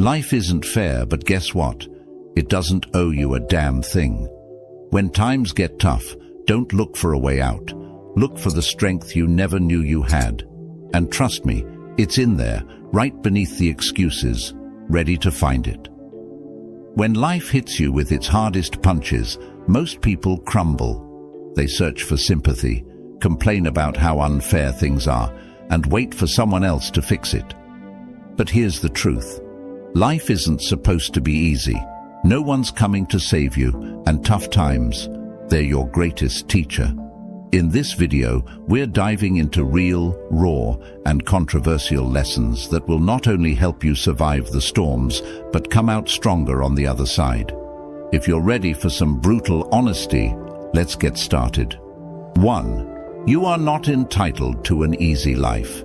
Life isn't fair, but guess what? It doesn't owe you a damn thing. When times get tough, don't look for a way out. Look for the strength you never knew you had. And trust me, it's in there, right beneath the excuses, ready to find it. When life hits you with its hardest punches, most people crumble. They search for sympathy, complain about how unfair things are, and wait for someone else to fix it. But here's the truth. Life isn't supposed to be easy. No one's coming to save you, and tough times, they're your greatest teacher. In this video, we're diving into real, raw, and controversial lessons that will not only help you survive the storms, but come out stronger on the other side. If you're ready for some brutal honesty, let's get started. 1. You are not entitled to an easy life.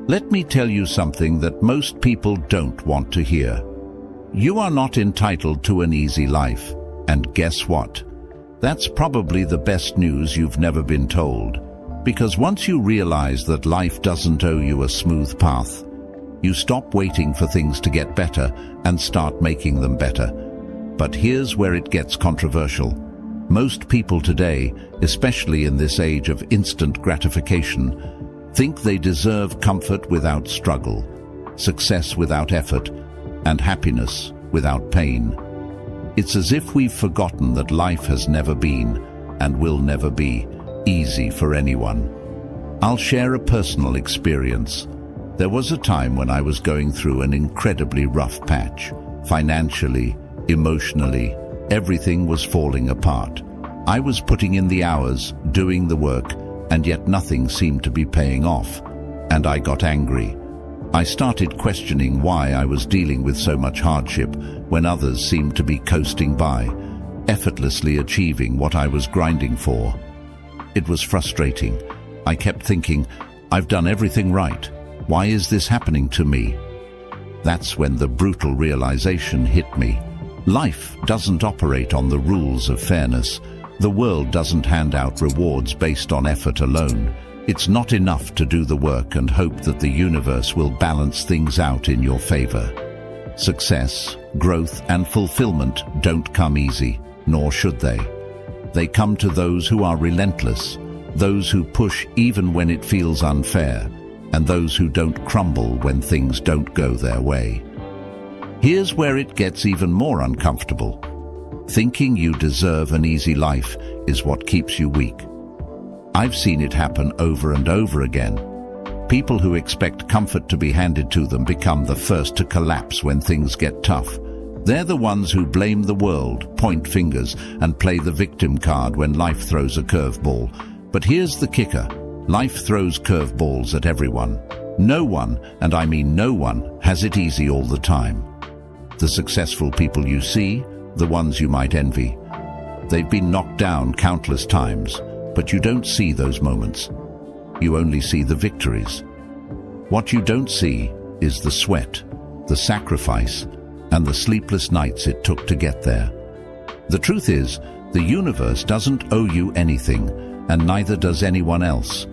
Let me tell you something that most people don't want to hear. You are not entitled to an easy life. And guess what? That's probably the best news you've never been told. Because once you realize that life doesn't owe you a smooth path, you stop waiting for things to get better and start making them better. But here's where it gets controversial. Most people today, especially in this age of instant gratification, think they deserve comfort without struggle, success without effort, and happiness without pain. It's as if we've forgotten that life has never been, and will never be, easy for anyone. I'll share a personal experience. There was a time when I was going through an incredibly rough patch. Financially, emotionally, everything was falling apart. I was putting in the hours, doing the work, and yet nothing seemed to be paying off. And I got angry. I started questioning why I was dealing with so much hardship when others seemed to be coasting by, effortlessly achieving what I was grinding for. It was frustrating. I kept thinking, I've done everything right. Why is this happening to me? That's when the brutal realization hit me. Life doesn't operate on the rules of fairness. The world doesn't hand out rewards based on effort alone. It's not enough to do the work and hope that the universe will balance things out in your favor. Success, growth, and fulfillment don't come easy, nor should they. They come to those who are relentless, those who push even when it feels unfair, and those who don't crumble when things don't go their way. Here's where it gets even more uncomfortable. Thinking you deserve an easy life is what keeps you weak. I've seen it happen over and over again. People who expect comfort to be handed to them become the first to collapse when things get tough. They're the ones who blame the world, point fingers, and play the victim card when life throws a curveball. But here's the kicker. Life throws curveballs at everyone. No one, and I mean no one, has it easy all the time. The successful people you see, the ones you might envy, they've been knocked down countless times. But you don't see those moments. You only see the victories. What you don't see is the sweat, the sacrifice, and the sleepless nights it took to get there. The truth is, the universe doesn't owe you anything, and neither does anyone else.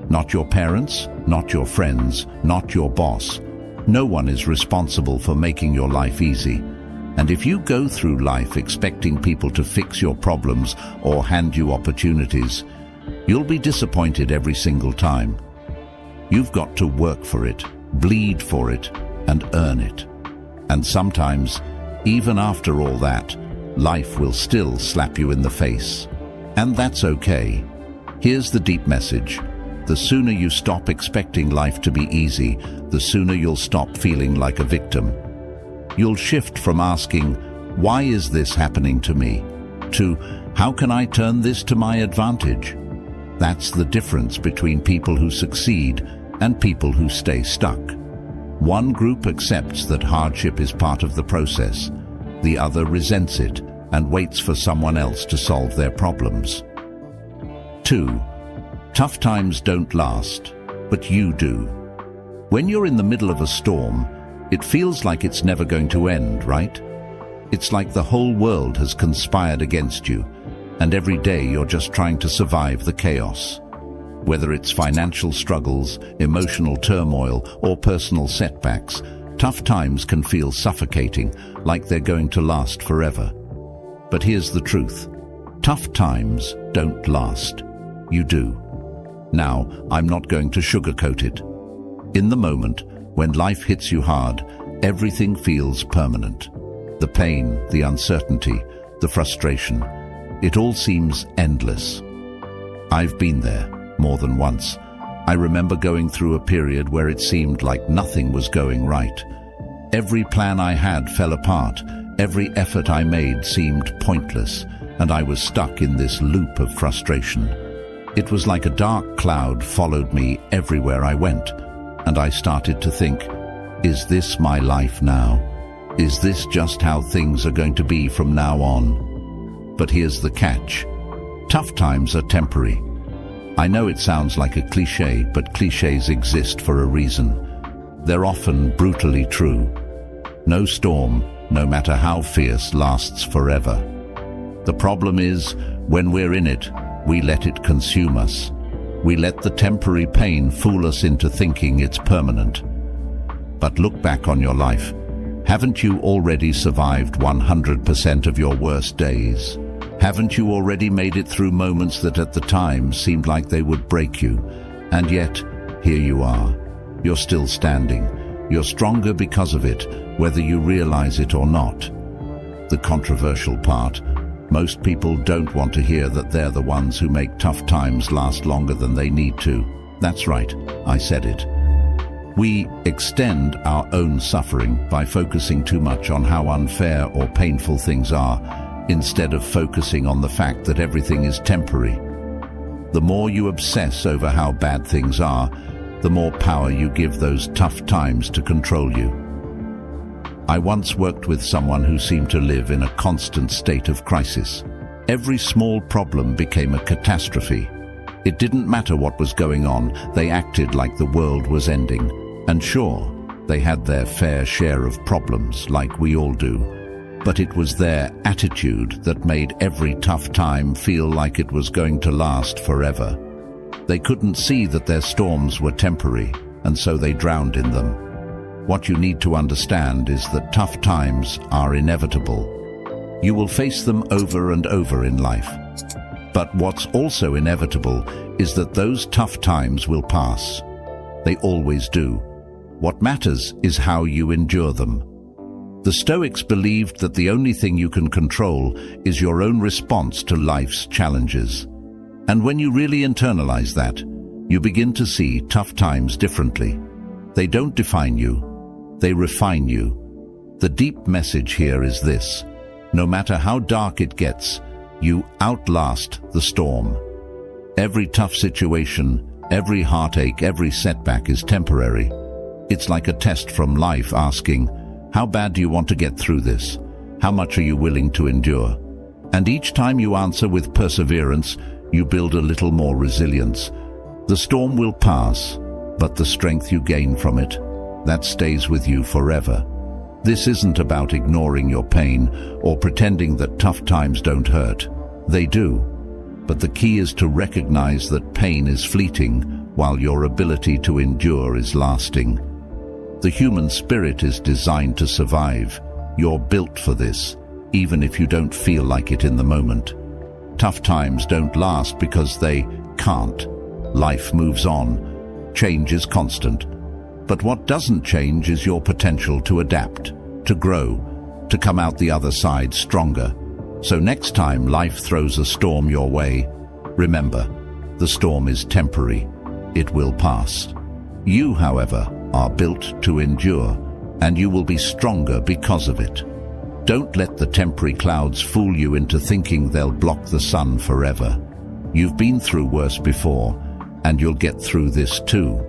Not your parents, not your friends, not your boss. No one is responsible for making your life easy. And if you go through life expecting people to fix your problems or hand you opportunities, you'll be disappointed every single time. You've got to work for it, bleed for it, and earn it. And sometimes, even after all that, life will still slap you in the face. And that's okay. Here's the deep message. The sooner you stop expecting life to be easy, the sooner you'll stop feeling like a victim. You'll shift from asking, why is this happening to me, to how can I turn this to my advantage? That's the difference between people who succeed and people who stay stuck. One group accepts that hardship is part of the process. The other resents it and waits for someone else to solve their problems. 2. Tough times don't last, but you do. When you're in the middle of a storm, it feels like it's never going to end, right? It's like the whole world has conspired against you, and every day you're just trying to survive the chaos. Whether it's financial struggles, emotional turmoil, or personal setbacks, Tough times can feel suffocating, like they're going to last forever. But here's the truth. Tough times don't last. You do. Now, I'm not going to sugarcoat it. In the moment, when life hits you hard, everything feels permanent. The pain, the uncertainty, the frustration, it all seems endless. I've been there, more than once. I remember going through a period where it seemed like nothing was going right. Every plan I had fell apart, every effort I made seemed pointless, and I was stuck in this loop of frustration. It was like a dark cloud followed me everywhere I went, and I started to think, is this my life now? Is this just how things are going to be from now on? But here's the catch. Tough times are temporary. I know it sounds like a cliché, but clichés exist for a reason. They're often brutally true. No storm, no matter how fierce, lasts forever. The problem is, when we're in it, we let it consume us. We let the temporary pain fool us into thinking it's permanent. But look back on your life. Haven't you already survived 100% of your worst days? Haven't you already made it through moments that at the time seemed like they would break you? And yet, here you are. You're still standing. You're stronger because of it, whether you realize it or not. The controversial part, most people don't want to hear that they're the ones who make tough times last longer than they need to. That's right, I said it. We extend our own suffering by focusing too much on how unfair or painful things are, instead of focusing on the fact that everything is temporary. The more you obsess over how bad things are, the more power you give those tough times to control you. I once worked with someone who seemed to live in a constant state of crisis. Every small problem became a catastrophe. It didn't matter what was going on, they acted like the world was ending. And sure, they had their fair share of problems, like we all do. But it was their attitude that made every tough time feel like it was going to last forever. They couldn't see that their storms were temporary, and so they drowned in them. What you need to understand is that tough times are inevitable. You will face them over and over in life. But what's also inevitable is that those tough times will pass. They always do. What matters is how you endure them. The Stoics believed that the only thing you can control is your own response to life's challenges. And when you really internalize that, you begin to see tough times differently. They don't define you, they refine you. The deep message here is this: no matter how dark it gets, you outlast the storm. Every tough situation, every heartache, every setback is temporary. It's like a test from life asking, how bad do you want to get through this? How much are you willing to endure? And each time you answer with perseverance, you build a little more resilience. The storm will pass, but the strength you gain from it, that stays with you forever. This isn't about ignoring your pain or pretending that tough times don't hurt. They do. But the key is to recognize that pain is fleeting while your ability to endure is lasting. The human spirit is designed to survive. You're built for this, even if you don't feel like it in the moment. Tough times don't last because they can't. Life moves on. Change is constant. But what doesn't change is your potential to adapt, to grow, to come out the other side stronger. So next time life throws a storm your way, remember, the storm is temporary. It will pass. You, however, are built to endure, and you will be stronger because of it. Don't let the temporary clouds fool you into thinking they'll block the sun forever. You've been through worse before, and you'll get through this too.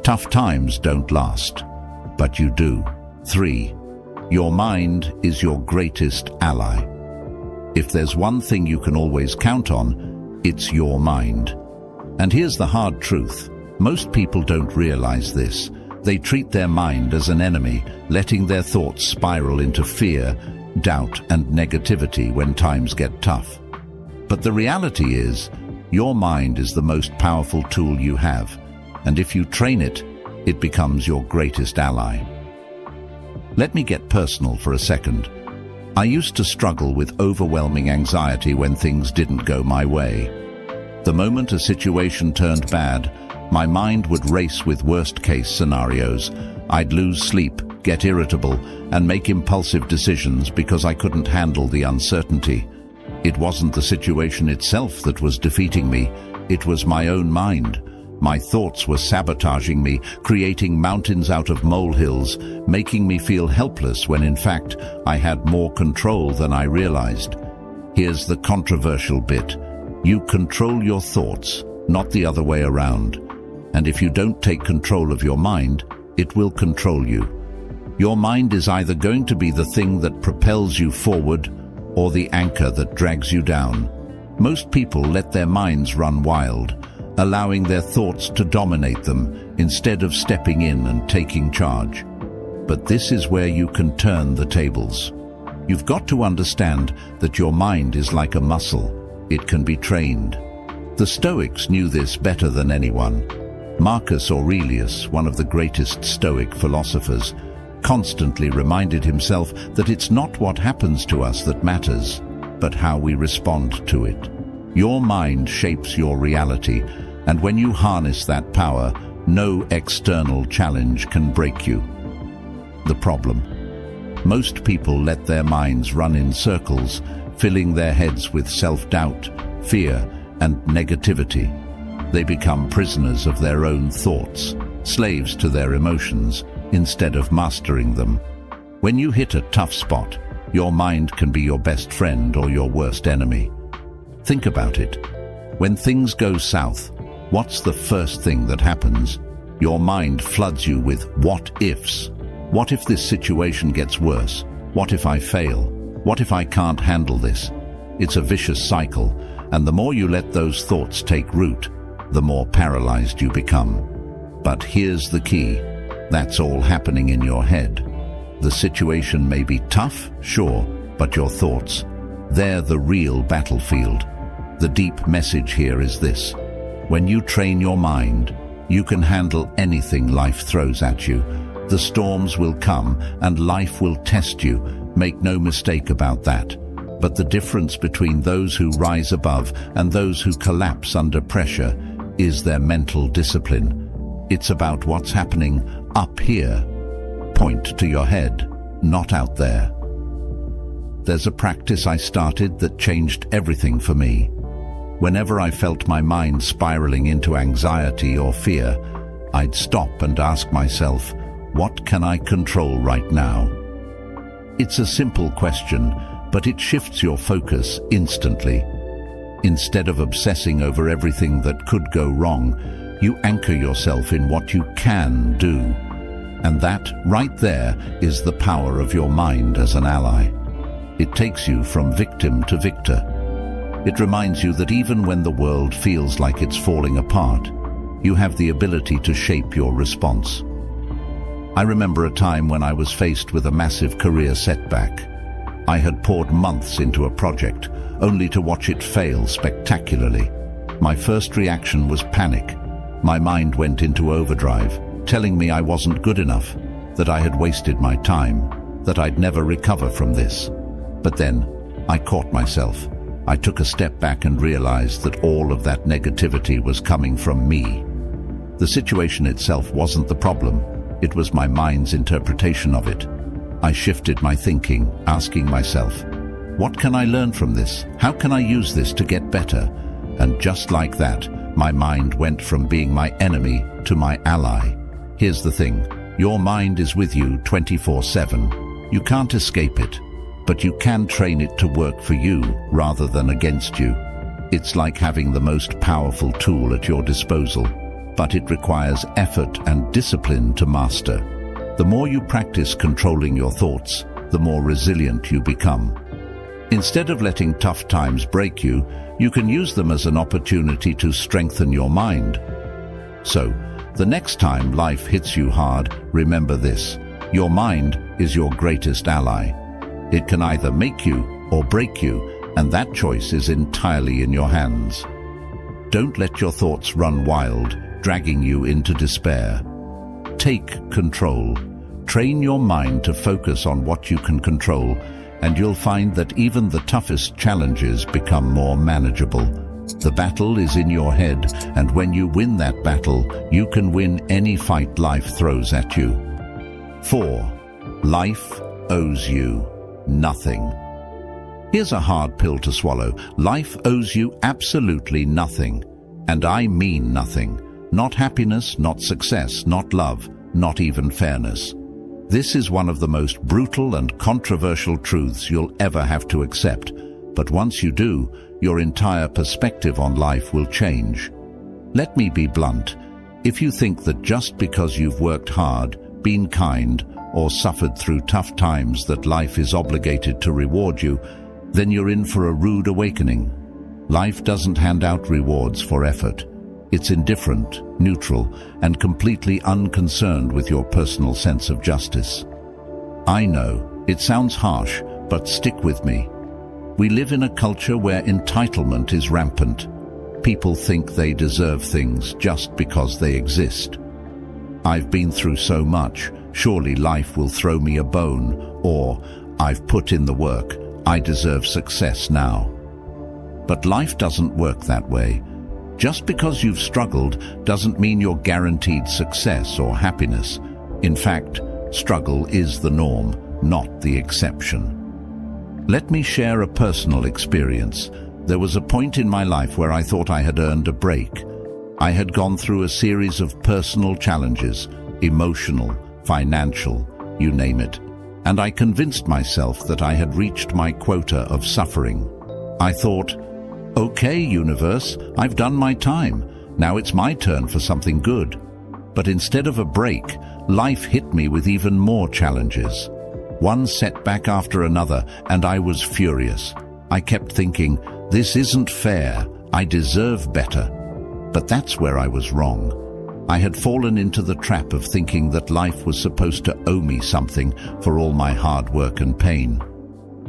Tough times don't last, but you do. 3. Your mind is your greatest ally. If there's one thing you can always count on, it's your mind. And here's the hard truth. Most people don't realize this. They treat their mind as an enemy, letting their thoughts spiral into fear, doubt, and negativity when times get tough. But the reality is, your mind is the most powerful tool you have, and if you train it, it becomes your greatest ally. Let me get personal for a second. I used to struggle with overwhelming anxiety when things didn't go my way. The moment a situation turned bad, my mind would race with worst-case scenarios. I'd lose sleep, get irritable, and make impulsive decisions because I couldn't handle the uncertainty. It wasn't the situation itself that was defeating me, it was my own mind. My thoughts were sabotaging me, creating mountains out of molehills, making me feel helpless when in fact I had more control than I realized. Here's the controversial bit. You control your thoughts, not the other way around. And if you don't take control of your mind, it will control you. Your mind is either going to be the thing that propels you forward or the anchor that drags you down. Most people let their minds run wild, allowing their thoughts to dominate them instead of stepping in and taking charge. But this is where you can turn the tables. You've got to understand that your mind is like a muscle. It can be trained. The Stoics knew this better than anyone. Marcus Aurelius, one of the greatest Stoic philosophers, constantly reminded himself that it's not what happens to us that matters, but how we respond to it. Your mind shapes your reality, and when you harness that power, no external challenge can break you. The problem: most people let their minds run in circles, filling their heads with self-doubt, fear, and negativity. They become prisoners of their own thoughts, slaves to their emotions, instead of mastering them. When you hit a tough spot, your mind can be your best friend or your worst enemy. Think about it. When things go south, what's the first thing that happens? Your mind floods you with what-ifs. What if this situation gets worse? What if I fail? What if I can't handle this? It's a vicious cycle, and the more you let those thoughts take root, the more paralyzed you become. But here's the key. That's all happening in your head. The situation may be tough, sure, but your thoughts, they're the real battlefield. The deep message here is this: when you train your mind, you can handle anything life throws at you. The storms will come and life will test you, make no mistake about that. But the difference between those who rise above and those who collapse under pressure is their mental discipline. It's about what's happening up here. Point to your head, not out there. There's a practice I started that changed everything for me. Whenever I felt my mind spiraling into anxiety or fear, I'd stop and ask myself, what can I control right now? It's a simple question, but it shifts your focus instantly. Instead of obsessing over everything that could go wrong, you anchor yourself in what you can do. And that, right there, is the power of your mind as an ally. It takes you from victim to victor. It reminds you that even when the world feels like it's falling apart, you have the ability to shape your response. I remember a time when I was faced with a massive career setback. I had poured months into a project, only to watch it fail spectacularly. My first reaction was panic. My mind went into overdrive, telling me I wasn't good enough, that I had wasted my time, that I'd never recover from this. But then, I caught myself. I took a step back and realized that all of that negativity was coming from me. The situation itself wasn't the problem. It was my mind's interpretation of it. I shifted my thinking, asking myself, what can I learn from this? How can I use this to get better? And just like that, my mind went from being my enemy to my ally. Here's the thing. Your mind is with you 24/7. You can't escape it, but you can train it to work for you rather than against you. It's like having the most powerful tool at your disposal, but it requires effort and discipline to master. The more you practice controlling your thoughts, the more resilient you become. Instead of letting tough times break you, you can use them as an opportunity to strengthen your mind. So, the next time life hits you hard, remember this: your mind is your greatest ally. It can either make you or break you, and that choice is entirely in your hands. Don't let your thoughts run wild, dragging you into despair. Take control. Train your mind to focus on what you can control, and you'll find that even the toughest challenges become more manageable. The battle is in your head, and when you win that battle, you can win any fight life throws at you. 4. Life owes you nothing. Here's a hard pill to swallow. Life owes you absolutely nothing. And I mean nothing. Not happiness, not success, not love, not even fairness. This is one of the most brutal and controversial truths you'll ever have to accept. But once you do, your entire perspective on life will change. Let me be blunt. If you think that just because you've worked hard, been kind, or suffered through tough times that life is obligated to reward you, then you're in for a rude awakening. Life doesn't hand out rewards for effort. It's indifferent, neutral, and completely unconcerned with your personal sense of justice. I know, it sounds harsh, but stick with me. We live in a culture where entitlement is rampant. People think they deserve things just because they exist. I've been through so much, surely life will throw me a bone, or I've put in the work, I deserve success now. But life doesn't work that way. Just because you've struggled doesn't mean you're guaranteed success or happiness. In fact, struggle is the norm, not the exception. Let me share a personal experience. There was a point in my life where I thought I had earned a break. I had gone through a series of personal challenges, emotional, financial, you name it, and I convinced myself that I had reached my quota of suffering. I thought, okay, universe, I've done my time. Now it's my turn for something good. But instead of a break, life hit me with even more challenges. One setback after another, and I was furious. I kept thinking, this isn't fair, I deserve better. But that's where I was wrong. I had fallen into the trap of thinking that life was supposed to owe me something for all my hard work and pain.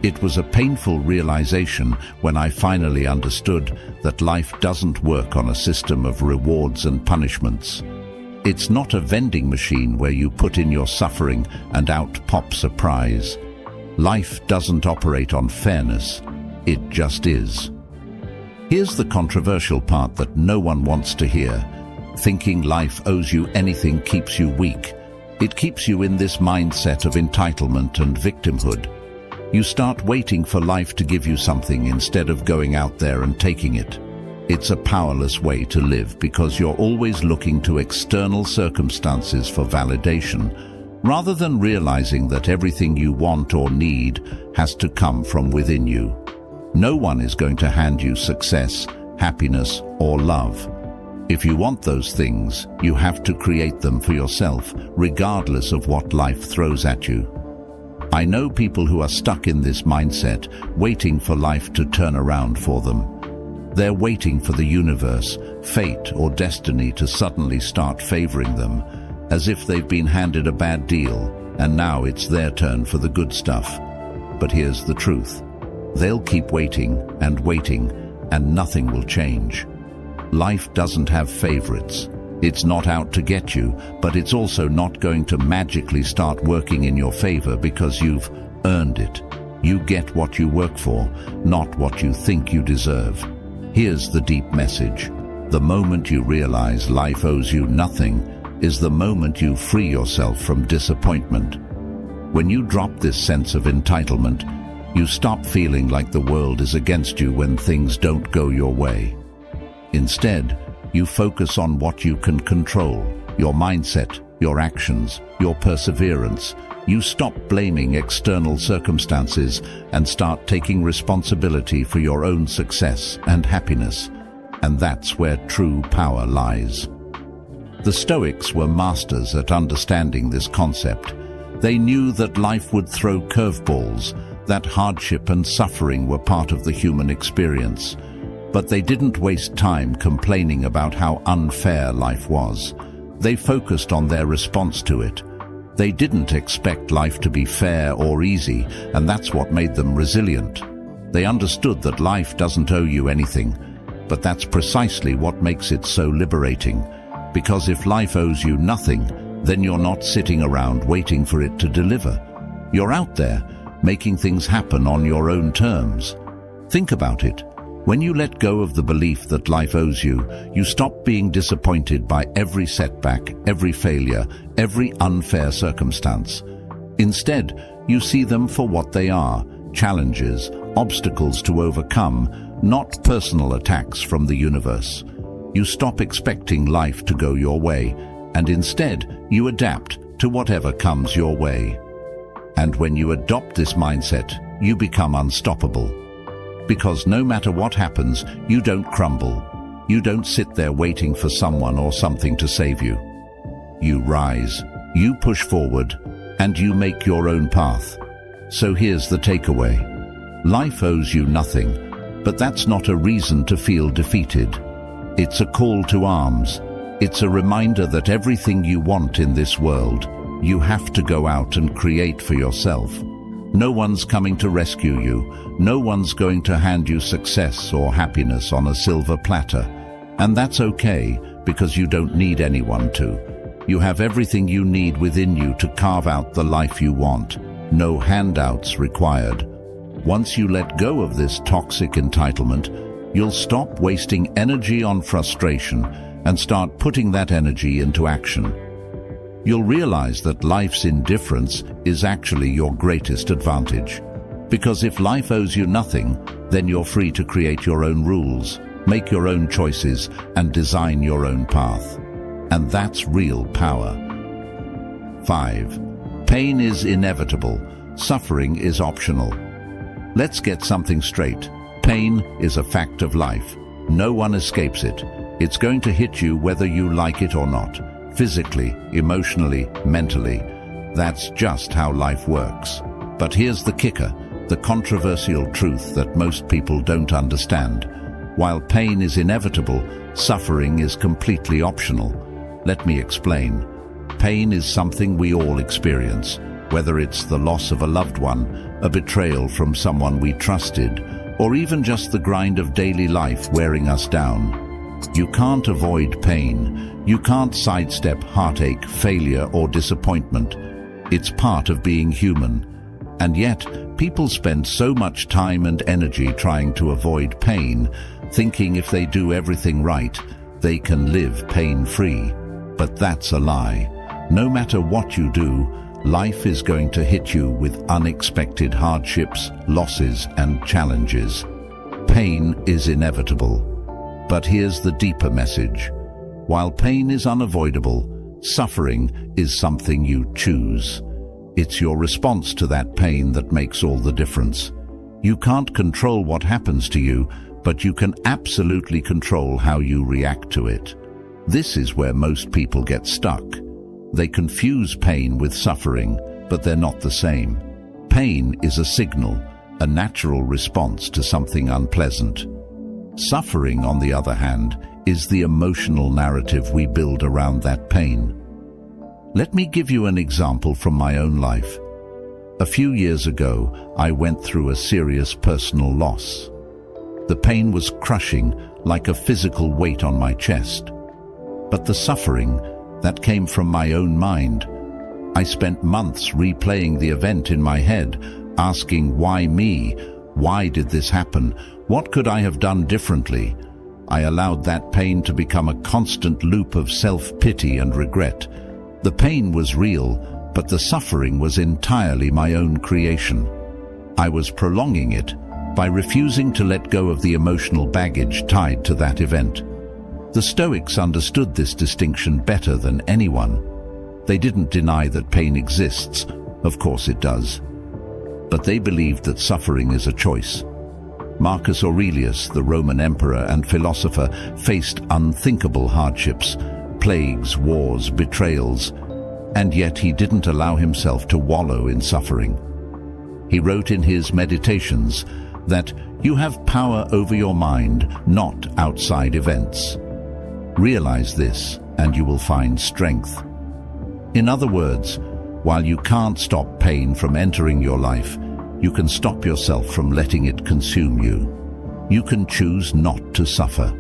It was a painful realization when I finally understood that life doesn't work on a system of rewards and punishments. It's not a vending machine where you put in your suffering and out pops a prize. Life doesn't operate on fairness. It just is. Here's the controversial part that no one wants to hear. Thinking life owes you anything keeps you weak. It keeps you in this mindset of entitlement and victimhood. You start waiting for life to give you something instead of going out there and taking it. It's a powerless way to live because you're always looking to external circumstances for validation, rather than realizing that everything you want or need has to come from within you. No one is going to hand you success, happiness, or love. If you want those things, you have to create them for yourself, regardless of what life throws at you. I know people who are stuck in this mindset, waiting for life to turn around for them. They're waiting for the universe, fate, or destiny to suddenly start favoring them, as if they've been handed a bad deal, and now it's their turn for the good stuff. But here's the truth. They'll keep waiting, and nothing will change. Life doesn't have favorites. It's not out to get you, but it's also not going to magically start working in your favor because you've earned it. You get what you work for, not what you think you deserve. Here's the deep message. The moment you realize life owes you nothing is the moment you free yourself from disappointment. When you drop this sense of entitlement, you stop feeling like the world is against you when things don't go your way. Instead, you focus on what you can control, your mindset, your actions, your perseverance. You stop blaming external circumstances and start taking responsibility for your own success and happiness. And that's where true power lies. The Stoics were masters at understanding this concept. They knew that life would throw curveballs, that hardship and suffering were part of the human experience. But they didn't waste time complaining about how unfair life was. They focused on their response to it. They didn't expect life to be fair or easy, and that's what made them resilient. They understood that life doesn't owe you anything, but that's precisely what makes it so liberating. Because if life owes you nothing, then you're not sitting around waiting for it to deliver. You're out there, making things happen on your own terms. Think about it. When you let go of the belief that life owes you, you stop being disappointed by every setback, every failure, every unfair circumstance. Instead, you see them for what they are: challenges, obstacles to overcome, not personal attacks from the universe. You stop expecting life to go your way, and instead you adapt to whatever comes your way. And when you adopt this mindset, you become unstoppable. Because no matter what happens, you don't crumble. You don't sit there waiting for someone or something to save you. You rise, you push forward, and you make your own path. So here's the takeaway. Life owes you nothing, but that's not a reason to feel defeated. It's a call to arms. It's a reminder that everything you want in this world, you have to go out and create for yourself. No one's coming to rescue you. No one's going to hand you success or happiness on a silver platter. And that's okay, because you don't need anyone to. You have everything you need within you to carve out the life you want. No handouts required. Once you let go of this toxic entitlement, you'll stop wasting energy on frustration and start putting that energy into action. You'll realize that life's indifference is actually your greatest advantage. Because if life owes you nothing, then you're free to create your own rules, make your own choices, and design your own path. And that's real power. 5. Pain is inevitable. Suffering is optional. Let's get something straight. Pain is a fact of life. No one escapes it. It's going to hit you whether you like it or not. Physically, emotionally, mentally. That's just how life works. But here's the kicker, the controversial truth that most people don't understand. While pain is inevitable, suffering is completely optional. Let me explain. Pain is something we all experience, whether it's the loss of a loved one, a betrayal from someone we trusted, or even just the grind of daily life wearing us down. You can't avoid pain. You can't sidestep heartache, failure, or disappointment. It's part of being human. And yet, people spend so much time and energy trying to avoid pain, thinking if they do everything right, they can live pain-free. But that's a lie. No matter what you do, life is going to hit you with unexpected hardships, losses, and challenges. Pain is inevitable. But here's the deeper message. While pain is unavoidable, suffering is something you choose. It's your response to that pain that makes all the difference. You can't control what happens to you, but you can absolutely control how you react to it. This is where most people get stuck. They confuse pain with suffering, but they're not the same. Pain is a signal, a natural response to something unpleasant. Suffering, on the other hand, is the emotional narrative we build around that pain. Let me give you an example from my own life. A few years ago, I went through a serious personal loss. The pain was crushing, like a physical weight on my chest. But the suffering, that came from my own mind. I spent months replaying the event in my head, asking why me? Why did this happen? What could I have done differently? I allowed that pain to become a constant loop of self-pity and regret. The pain was real, but the suffering was entirely my own creation. I was prolonging it by refusing to let go of the emotional baggage tied to that event. The Stoics understood this distinction better than anyone. They didn't deny that pain exists. Of course it does. But they believed that suffering is a choice. Marcus Aurelius, the Roman emperor and philosopher, faced unthinkable hardships, plagues, wars, betrayals, and yet he didn't allow himself to wallow in suffering. He wrote in his Meditations that you have power over your mind, not outside events. Realize this, and you will find strength. In other words, while you can't stop pain from entering your life, you can stop yourself from letting it consume you. You can choose not to suffer.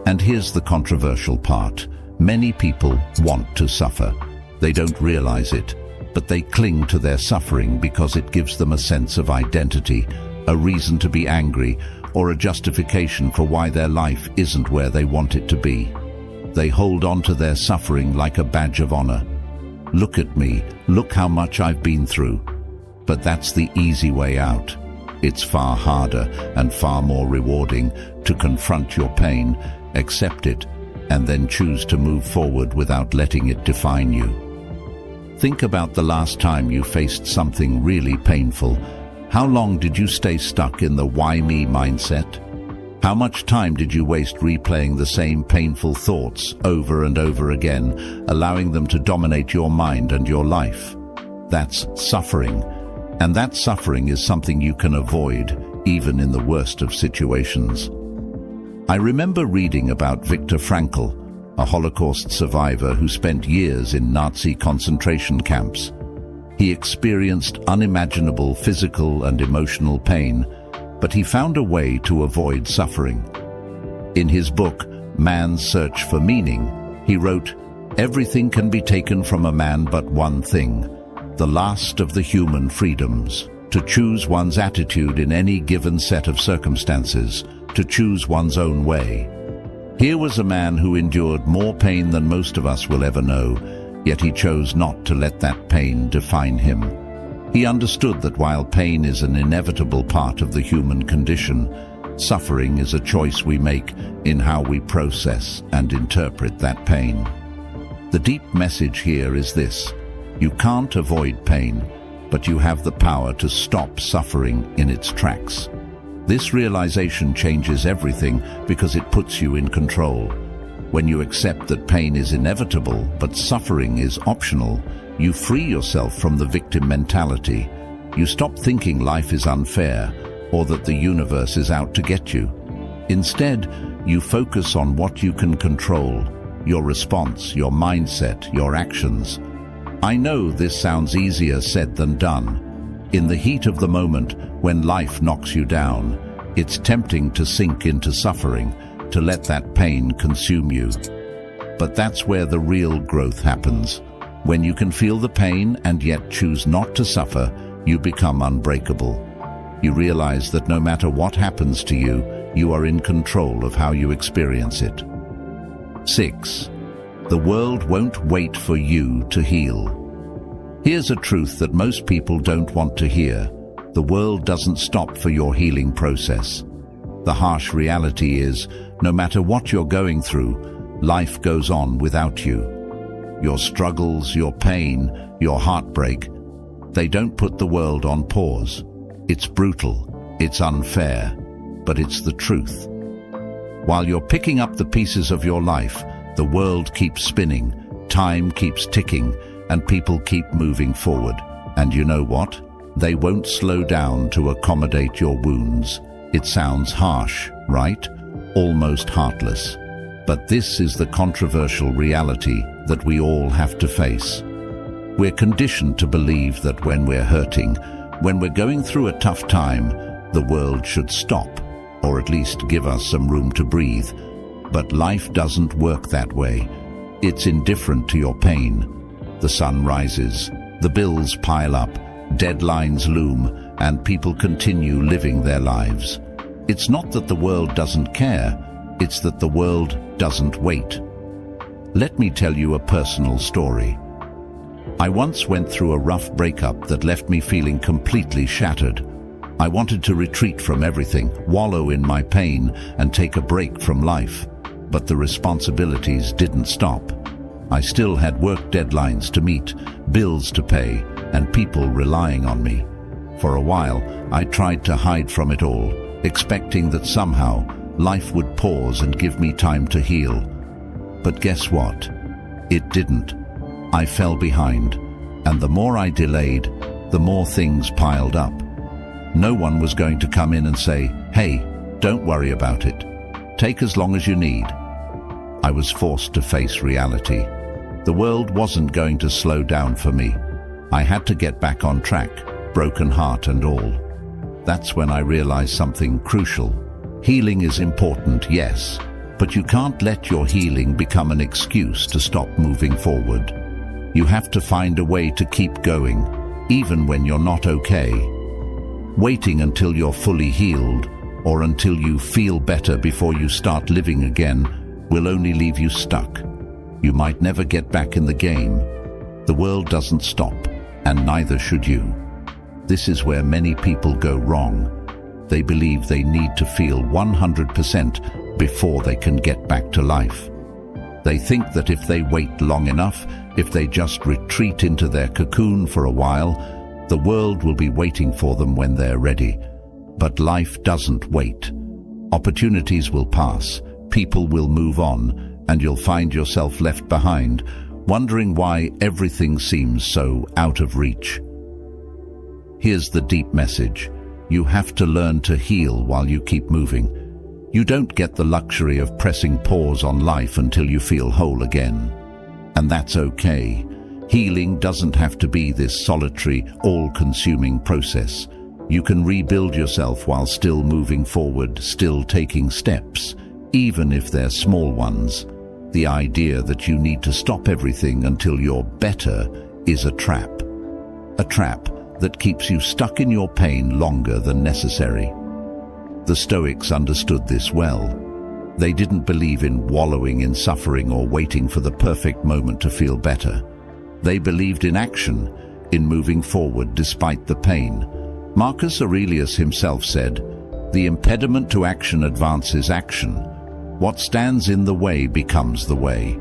And here's the controversial part. Many people want to suffer. They don't realize it, but they cling to their suffering because it gives them a sense of identity, a reason to be angry, or a justification for why their life isn't where they want it to be. They hold on to their suffering like a badge of honor. Look at me, look how much I've been through. But that's the easy way out. It's far harder and far more rewarding to confront your pain, accept it, and then choose to move forward without letting it define you. Think about the last time you faced something really painful. How long did you stay stuck in the why me mindset? How much time did you waste replaying the same painful thoughts over and over again, allowing them to dominate your mind and your life? That's suffering. And that suffering is something you can avoid, even in the worst of situations. I remember reading about Viktor Frankl, a Holocaust survivor who spent years in Nazi concentration camps. He experienced unimaginable physical and emotional pain, but he found a way to avoid suffering. In his book, Man's Search for Meaning, he wrote, "Everything can be taken from a man but one thing, the last of the human freedoms, to choose one's attitude in any given set of circumstances, to choose one's own way." Here was a man who endured more pain than most of us will ever know, yet he chose not to let that pain define him. He understood that while pain is an inevitable part of the human condition, suffering is a choice we make in how we process and interpret that pain. The deep message here is this: you can't avoid pain, but you have the power to stop suffering in its tracks. This realization changes everything because it puts you in control. When you accept that pain is inevitable but suffering is optional, you free yourself from the victim mentality. You stop thinking life is unfair or that the universe is out to get you. Instead, you focus on what you can control: your response, your mindset, your actions. I know this sounds easier said than done. In the heat of the moment, when life knocks you down, it's tempting to sink into suffering, to let that pain consume you. But that's where the real growth happens. When you can feel the pain and yet choose not to suffer, you become unbreakable. You realize that no matter what happens to you, you are in control of how you experience it. 6. The world won't wait for you to heal. Here's a truth that most people don't want to hear. The world doesn't stop for your healing process. The harsh reality is, no matter what you're going through, life goes on without you. Your struggles, your pain, your heartbreak, they don't put the world on pause. It's brutal, it's unfair, but it's the truth. While you're picking up the pieces of your life, the world keeps spinning, time keeps ticking, and people keep moving forward. And you know what? They won't slow down to accommodate your wounds. It sounds harsh, right? Almost heartless. But this is the controversial reality that we all have to face. We're conditioned to believe that when we're hurting, when we're going through a tough time, the world should stop, or at least give us some room to breathe. But life doesn't work that way. It's indifferent to your pain. The sun rises, the bills pile up, deadlines loom, and people continue living their lives. It's not that the world doesn't care, it's that the world doesn't wait. Let me tell you a personal story. I once went through a rough breakup that left me feeling completely shattered. I wanted to retreat from everything, wallow in my pain, and take a break from life. But the responsibilities didn't stop. I still had work deadlines to meet, bills to pay, and people relying on me. For a while, I tried to hide from it all, expecting that somehow life would pause and give me time to heal. But guess what? It didn't. I fell behind, and the more I delayed, the more things piled up. No one was going to come in and say, "Hey, don't worry about it. Take as long as you need." I was forced to face reality. The world wasn't going to slow down for me. I had to get back on track, broken heart and all. That's when I realized something crucial. Healing is important, yes, but you can't let your healing become an excuse to stop moving forward. You have to find a way to keep going, even when you're not okay. Waiting until you're fully healed, or until you feel better before you start living again, will only leave you stuck. You might never get back in the game. The world doesn't stop, and neither should you. This is where many people go wrong. They believe they need to feel 100% before they can get back to life. They think that if they wait long enough, if they just retreat into their cocoon for a while, the world will be waiting for them when they're ready. But life doesn't wait. Opportunities will pass, people will move on, and you'll find yourself left behind, wondering why everything seems so out of reach. Here's the deep message. You have to learn to heal while you keep moving. You don't get the luxury of pressing pause on life until you feel whole again. And that's okay. Healing doesn't have to be this solitary, all-consuming process. You can rebuild yourself while still moving forward, still taking steps, even if they're small ones. The idea that you need to stop everything until you're better is a trap. A trap that keeps you stuck in your pain longer than necessary. The Stoics understood this well. They didn't believe in wallowing in suffering or waiting for the perfect moment to feel better. They believed in action, in moving forward despite the pain. Marcus Aurelius himself said, "The impediment to action advances action. What stands in the way becomes the way."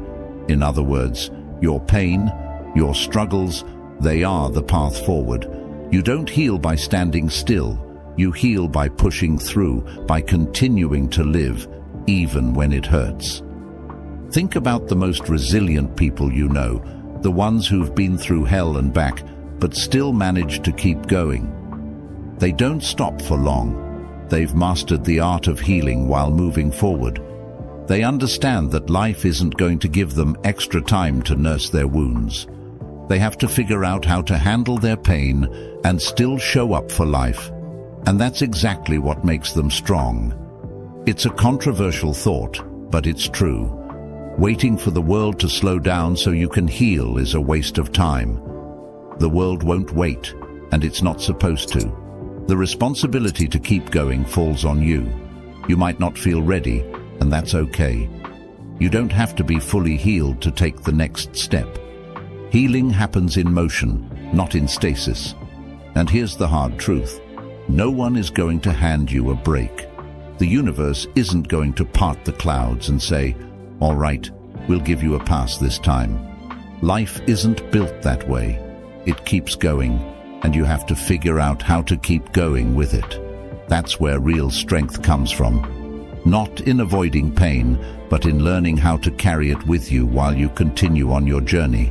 In other words, your pain, your struggles, they are the path forward. You don't heal by standing still. You heal by pushing through, by continuing to live, even when it hurts. Think about the most resilient people you know, the ones who've been through hell and back, but still managed to keep going. They don't stop for long. They've mastered the art of healing while moving forward. They understand that life isn't going to give them extra time to nurse their wounds. They have to figure out how to handle their pain and still show up for life. And that's exactly what makes them strong. It's a controversial thought, but it's true. Waiting for the world to slow down so you can heal is a waste of time. The world won't wait, and it's not supposed to. The responsibility to keep going falls on you. You might not feel ready, and that's okay. You don't have to be fully healed to take the next step. Healing happens in motion, not in stasis. And here's the hard truth. No one is going to hand you a break. The universe isn't going to part the clouds and say, "All right, we'll give you a pass this time." Life isn't built that way. It keeps going, and you have to figure out how to keep going with it. That's where real strength comes from. Not in avoiding pain, but in learning how to carry it with you while you continue on your journey.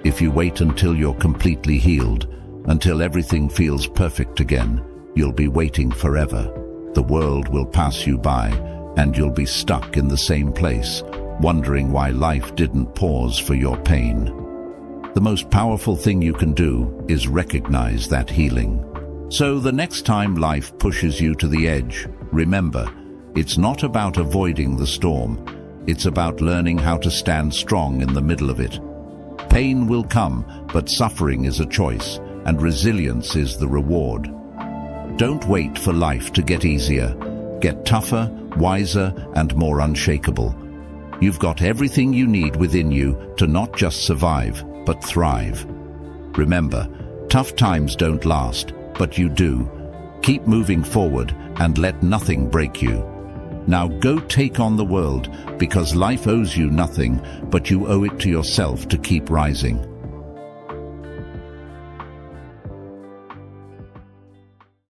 If you wait until you're completely healed, until everything feels perfect again, you'll be waiting forever. The world will pass you by, and you'll be stuck in the same place, wondering why life didn't pause for your pain. The most powerful thing you can do is recognize that healing. So the next time life pushes you to the edge, remember, it's not about avoiding the storm. It's about learning how to stand strong in the middle of it. Pain will come, but suffering is a choice, and resilience is the reward. Don't wait for life to get easier. Get tougher, wiser, and more unshakable. You've got everything you need within you to not just survive, but thrive. Remember, tough times don't last, but you do. Keep moving forward and let nothing break you. Now go take on the world, because life owes you nothing, but you owe it to yourself to keep rising.